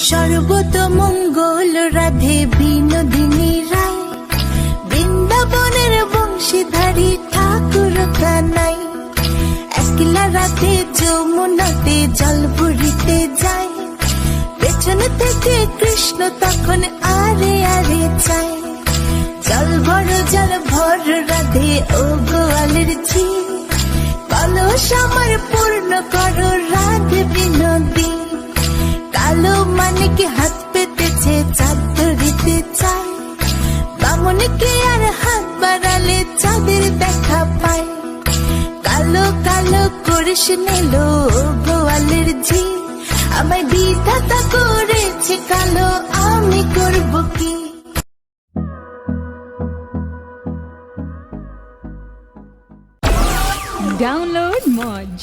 সর্বতমঙ্গল রাধে বিনোদিনী রায়, বৃন্দাবনের বংশীধারী ঠাকুর কানাই। একলা রাতে যমুনাতে জল ভরিতে যায়, পেছনে থেকে কৃষ্ণ তখন আরে আরে চায়। জল ভর রাধে ও গোয়ালের ঝি, কলস আমার পূর্ণ করো রাধে বিনোদী। কালো মানিকে হাত পেতেছে চাঁদ ধরিতে চায়, বামনকে আর হাত বাড়ালে চাঁদের দেখা পায়। কালো কালো করিস নিল গোয়ালের ঝি, আমায় বিধাতা করেছে কালো, আমি করব কি। Download Moj.